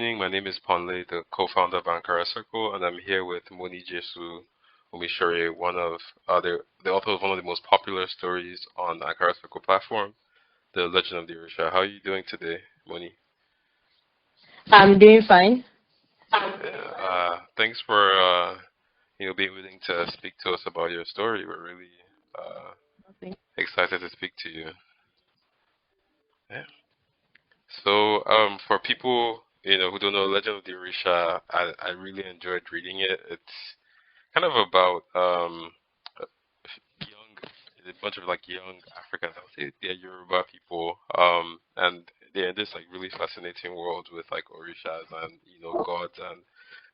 evening. My name is Ponle, the co-founder of Ankara Circle, and I'm here with Moni Jesu Omishore, one of the author of one of the most popular stories on Ankara Circle platform, The Legend of the Orisha. How are you doing today, Moni? I'm doing fine. Yeah, thanks for being willing to speak to us about your story. We're really uh, Nothing. excited to speak to you. Yeah. So, for people who don't know Legend of the Orisha, I really enjoyed reading it. It's kind of about young, a bunch of like young Africans. I would say they're Yoruba people, and they're in this like really fascinating world with like Orishas and gods and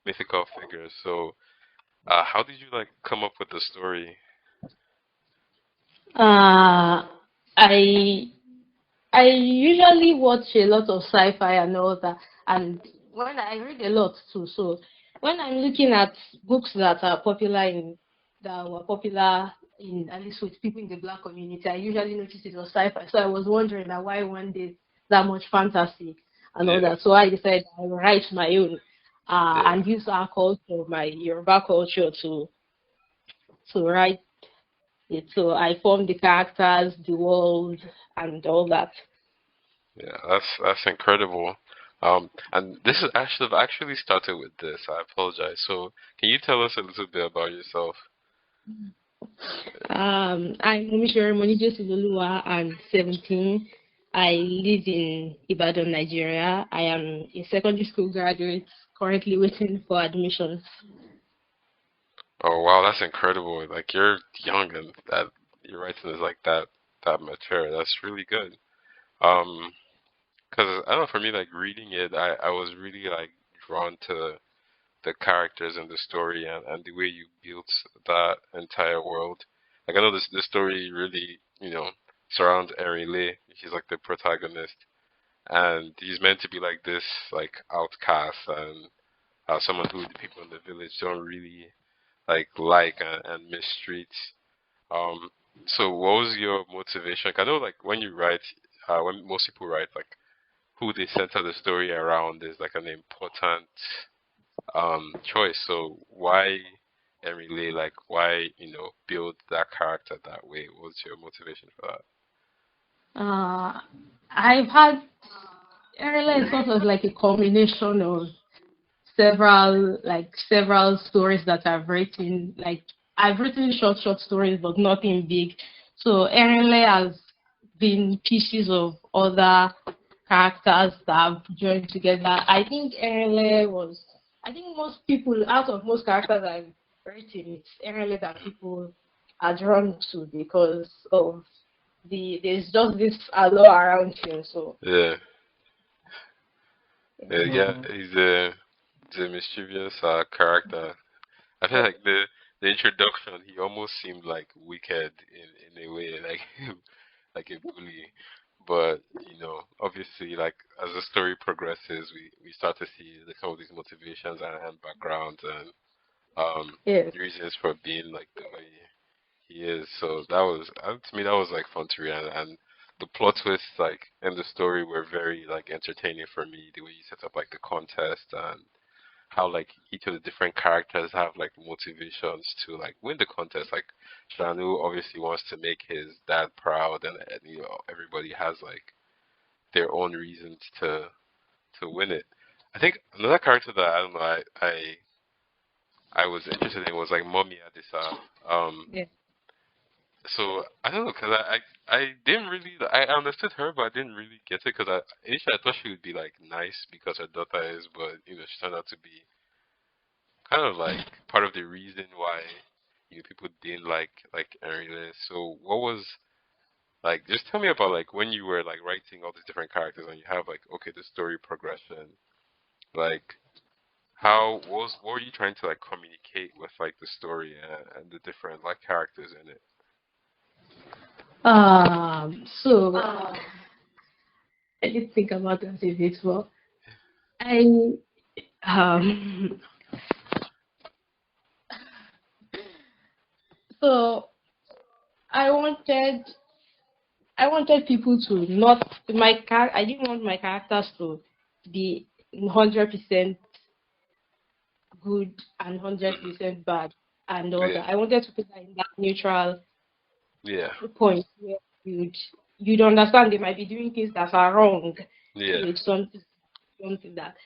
mythical figures. So, how did you like come up with the story? Uh, I I usually watch a lot of sci-fi and all that, and when I read a lot too. So when I'm looking at books that were popular in at least with people in the black community, I usually notice it was sci-fi. So I was wondering that why one day that much fantasy and all Yeah, that. So I decided I will write my own yeah, and use our culture, my Yoruba culture, to write it. So I formed the characters, the world, and all that. yeah. That's incredible. And this is I've actually started with this. I apologize. So, can you tell us a little bit about yourself? I'm Omishore Monijo Siloluwa. I'm 17. I live in Ibadan, Nigeria. I am a secondary school graduate currently waiting for admission. Oh wow, that's incredible. Like you're young and that your writing is like that mature. That's really good. Um, 'Cause I don't know, for me, like reading it, I was really like drawn to the characters and the story and the way you built that entire world. Like I know this story really, surrounds Erinle. He's like the protagonist, and he's meant to be like this like outcast and someone who the people in the village don't really like and mistreat. Um, so what was your motivation? 'Cause I know like when you write, when most people write, like who they center the story around is like an important choice. So why Emily, like why build that character that way? What's your motivation for that? Uh, I've had Erinle is sort of like a combination of several stories that I've written. Like I've written short stories, but nothing big. So Erinle has been pieces of other characters that have joined together. I think Erinle was. I think most people, out of most characters I've written, it's Erinle that people are drawn to because of there's just this allure around him. So Yeah, yeah, Mhm. he's a mischievous character. I feel like the introduction, he almost seemed like wicked in a way, like like a bully. But obviously, like as the story progresses, we start to see some of these motivations and backgrounds and Yes. reasons for being like the way he is. So that was to me that was like fun to read, and the plot twists like in the story were very like entertaining for me. The way you set up like the contest and how like each of the different characters have like motivations to like win the contest. Like Saanu obviously wants to make his dad proud, and everybody has like their own reasons to win it. I think another character that I don't know I was interested in was like Mommy Adisa. Yeah. So I don't know, cause I didn't really I understood her, but I didn't really get it because I initially I thought she would be like nice because her daughter is, but she turned out to be kind of like part of the reason why people didn't like Erinle. So what was like? Just tell me about like when you were like writing all these different characters and you have like okay the story progression, like what were you trying to like communicate with like the story and the different like characters in it? So I did think about that a bit more. I um so I wanted I wanted people to not I didn't want my characters to be 100% good and Mhm. 100% bad and all Yeah. that. I wanted to put that in that neutral Yeah. point where you'd you'd understand they might be doing things that are wrong Yeah. with something that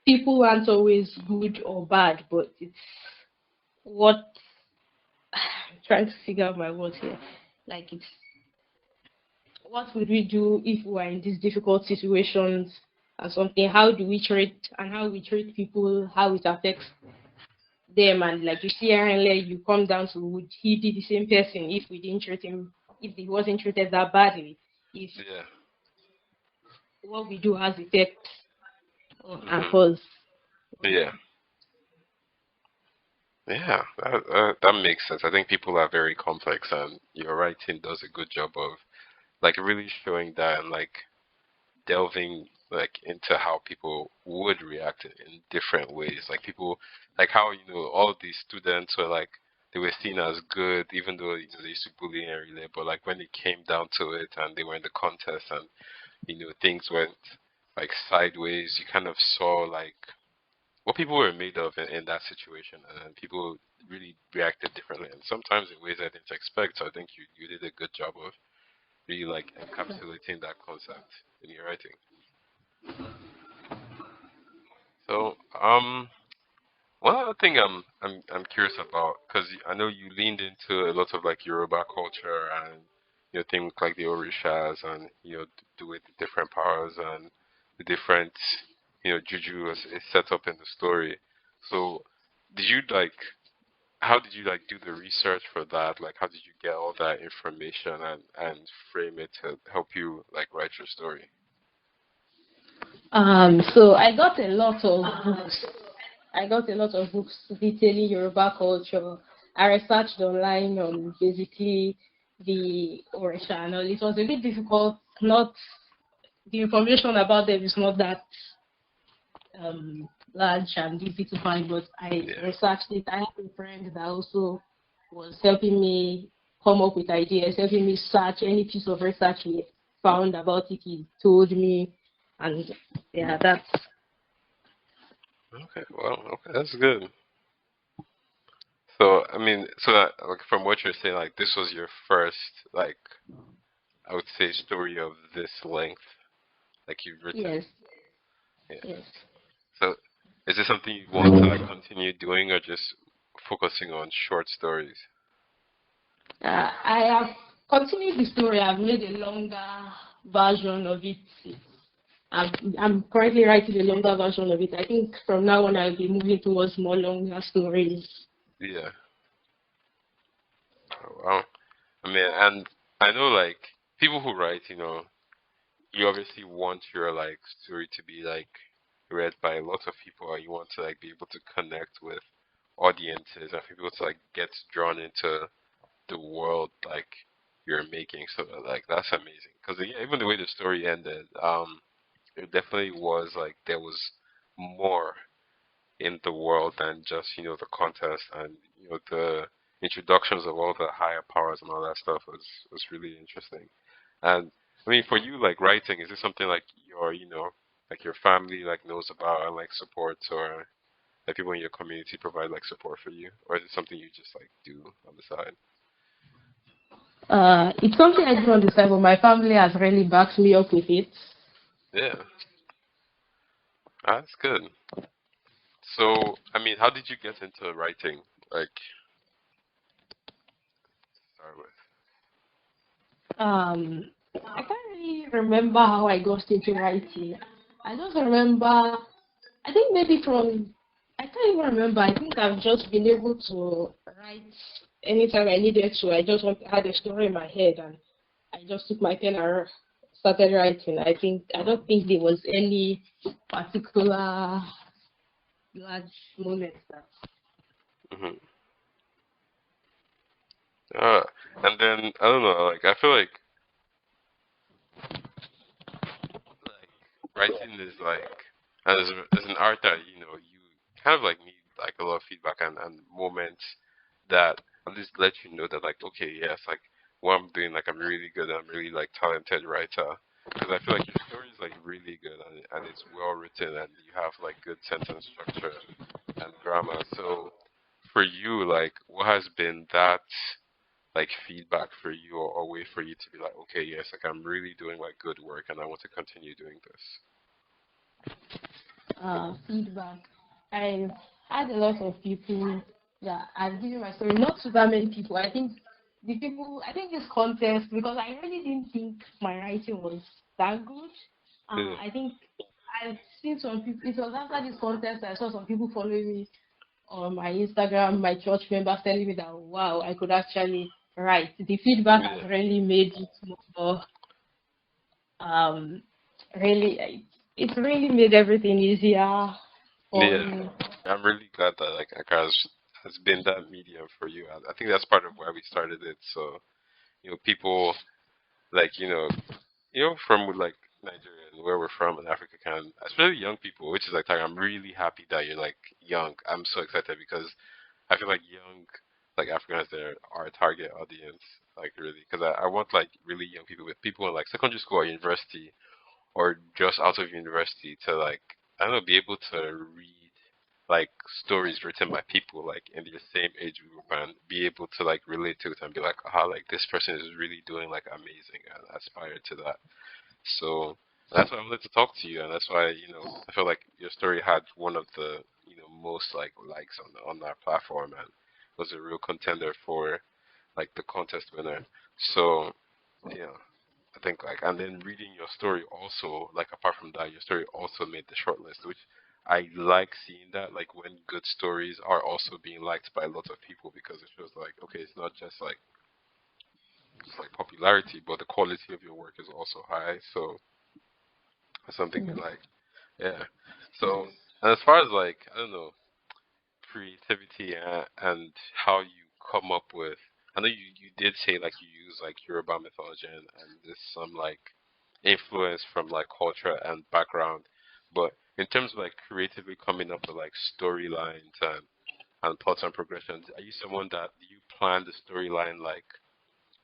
people aren't always good or bad, but it's what I'm trying to figure out my words here. Like it's what would we do if we are in these difficult situations and something? How do we treat and how we treat people? How it affects them? And like you see, Erinle, you come down to would he be the same person if we didn't treat him? If he wasn't treated that badly? If Yeah. what we do has effects on Mhm. us? Yeah. Yeah. That makes sense. I think people are very complex, and your writing does a good job of like really showing that and like delving like into how people would react in different ways. Like people, like how all of these students were like they were seen as good, even though they used to bully and relay. But like when it came down to it, and they were in the contest, and things went like sideways, you kind of saw like what people were made of in that situation, and people really reacted differently, and sometimes in ways I didn't expect. So I think you did a good job of really like encapsulating that concept in your writing. So, one other thing I'm curious about, because I know you leaned into a lot of like Yoruba culture and things like the Orishas and with the different powers and the different juju is set up in the story. So, did you like? How did you like do the research for that? Like, how did you get all that information and frame it to help you like write your story? So I got a lot of books. I got a lot of books detailing Yoruba culture. I researched online on basically the Orisha and all. It was a bit difficult. Not the information about them is not that large and easy to find, but I Yeah. researched it. I have a friend that also was helping me come up with ideas, helping me search any piece of research he found about it. He told me, and yeah, that's Okay. Well, okay, that's good. So, I mean, so that, like from what you're saying, like this was your first, like I would say, story of this length, like you've written. yes, Yeah. yes. So, is this something you want to like continue doing, or just focusing on short stories? I have continued the story. I've made a longer version of it. I'm currently writing a longer version of it. I think from now on I'll be moving towards more longer stories. Yeah. Oh, wow. I mean, and I know like people who write, you obviously want your like story to be like read by lots of people, or you want to like be able to connect with audiences and people to like get drawn into the world like you're making. So like that's amazing because even the way the story ended, it definitely was like there was more in the world than just the contest and the introductions of all the higher powers and all that stuff was really interesting. And I mean, for you, like writing, is this something like like your family like knows about and like supports, or like people in your community provide like support for you, or is it something you just like do on the side? It's something I do on the side, but my family has really backed me up with it. Yeah, that's good. So, I mean, how did you get into writing? Like, start with. I can't really remember how I got into writing. I just remember, I think maybe from, I can't even remember. I think I've just been able to write anytime I needed to. Had a story in my head and I just took my pen and started writing. I don't think there was any particular large moment that. Hmm. Uh, and then I don't know. Like, I feel like writing is like as an art that you kind of like need like a lot of feedback and moments that at least let you know that like okay, yes, like what I'm doing, like I'm really good, I'm really like talented writer. because I feel like your story is like really good and it's well written and you have like good sentence structure and grammar. So for you, like, what has been that like feedback for you or way for you to be like, okay, yes, like I'm really doing like good work and I want to continue doing this. Feedback. I've had a lot of people that I've given my story, not to that many people. I think this contest, because I really didn't think my writing was that good. Yeah, I think I've seen some people, it was after this contest, I saw some people following me on my Instagram, my church members telling me that, wow, I could actually write. The feedback has yeah, really made it more, um, really, it's really made everything easier for yeah. me. I'm really glad that like Accra has been that medium for you. I think that's part of why we started it. So people like from like Nigeria and where we're from in Africa can, especially young people, which is like I'm really happy that you're like young. I'm so excited because I feel like young like Africans are our target audience, like really, because I want like really young people with people in like secondary school or university or just out of university to like I don't know be able to read like stories written by people like in their same age group and be able to like relate to it and be like, how like this person is really doing like amazing and aspire to that. So that's why I wanted to talk to you, and that's why I feel like your story had one of the most like likes on our platform and was a real contender for like the contest winner. So yeah, I think like and then reading your story also like apart from that, your story also made the shortlist, which I like seeing that like when good stories are also being liked by a lot of people because it shows like okay, it's not just like popularity, but the quality of your work is also high. So that's something we Yes. like. Yeah. So and as far as like I don't know creativity and how you come up with. I know you did say like you use like Yoruba mythology and there's some like influence from like culture and background, but in terms of like creatively coming up with like storylines and plots and progressions, are you someone that you plan the storyline like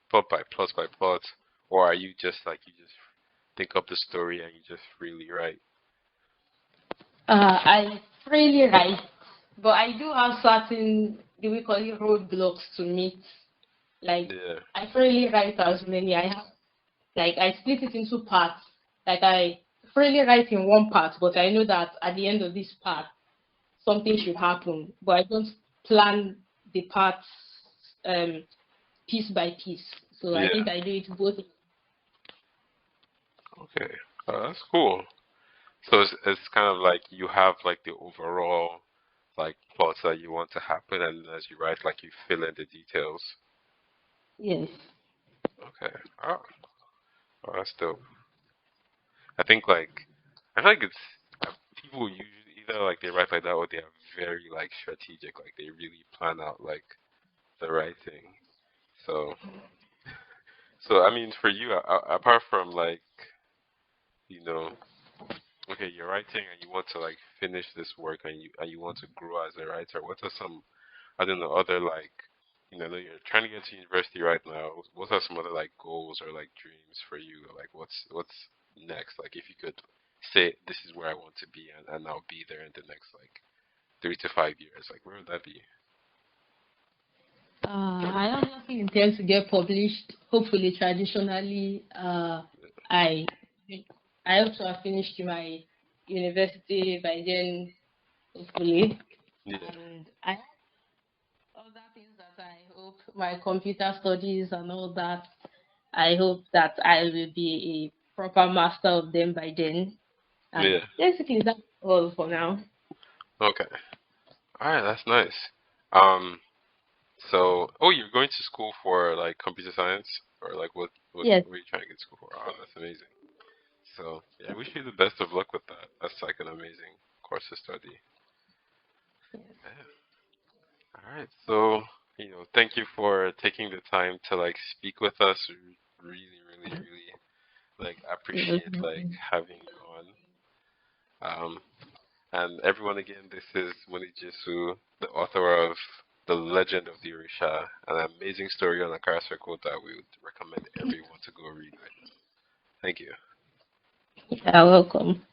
plot by plot, or are you just like you just think up the story and you just freely write? I freely write, but I do have certain, do we call it roadblocks to meet. Like, Yeah, I freely write as many. I have, like, I split it into parts. Like, I freely write in one part, but I know that at the end of this part, something should happen. But I don't plan the parts um, piece by piece. So I yeah. think I do it both. Okay, that's cool. So it's kind of like you have like the overall like plots that you want to happen, and as you write, like you fill in the details. Yes. Okay. Oh, oh that's dope. I think like I feel like it's people usually either like they write like that or they are very like strategic, like they really plan out like the writing. So so I mean for you, apart from like you know, okay, you're writing and you want to like finish this work and you want to grow as a writer. What are some I don't know, other like, I know you're trying to get to university right now. What are some other like goals or like dreams for you? Like, what's next? Like, if you could say this is where I want to be and I'll be there in the next like 3 to 5 years, like where would that be? I honestly intend to get published, hopefully traditionally. I I hope to have finished my university by then, hopefully. Yeah, And I have other things that I hope my computer studies and all that. I hope that I will be a proper master of them by then. And yeah. basically, that's all for now. Okay. All right, that's nice. Um, so oh, you're going to school for like computer science or like Yes. what are you trying to get to school for? Oh, that's amazing. So yeah, I wish you the best of luck with that. That's like an amazing course to study. Yeah. All right. So, thank you for taking the time to like speak with us. Really, really, really like Yes. appreciate like having you on. Um, and everyone again, this is Munijisu, the author of The Legend of the Orisha, an amazing story on a Kara Circle that we would recommend everyone to go read right now. Thank you. You're welcome.